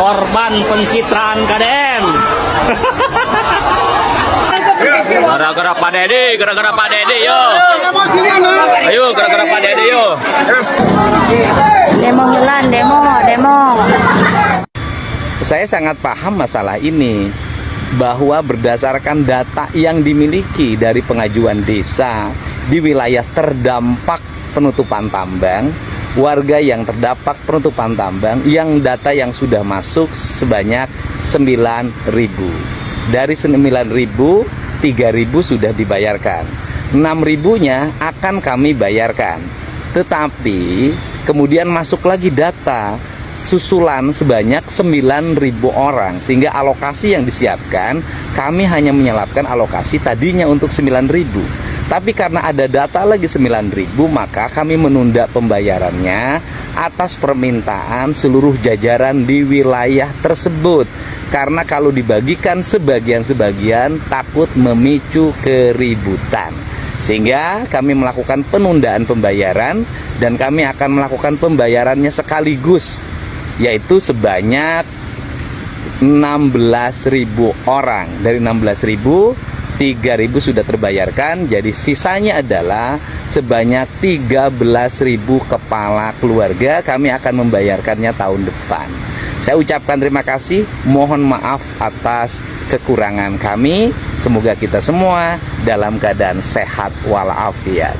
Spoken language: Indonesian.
korban pencitraan KDM. Gara-gara Pak Dedi, yo. Ayo, gara-gara Pak Dedi, yo. Demo Milan, demo. Saya sangat paham masalah ini, bahwa berdasarkan data yang dimiliki dari pengajuan desa di wilayah terdampak penutupan tambang, warga yang terdampak penutupan tambang, yang data yang sudah masuk sebanyak 9.000. Dari 9.000, 3.000 sudah dibayarkan. 6.000-nya akan kami bayarkan. Tetapi kemudian masuk lagi data susulan sebanyak 9.000 orang, sehingga alokasi yang disiapkan kami hanya menyelapkan alokasi tadinya untuk 9.000. Tapi karena ada data lagi 9.000, maka kami menunda pembayarannya atas permintaan seluruh jajaran di wilayah tersebut. Karena kalau dibagikan sebagian-sebagian takut memicu keributan. Sehingga kami melakukan penundaan pembayaran, dan kami akan melakukan pembayarannya sekaligus, yaitu sebanyak 16.000 orang. Dari 16.000, 3.000 sudah terbayarkan, jadi sisanya adalah sebanyak 13.000 kepala keluarga. Kami akan membayarkannya tahun depan. Saya ucapkan terima kasih, mohon maaf atas kekurangan kami. Semoga kita semua dalam keadaan sehat walafiat.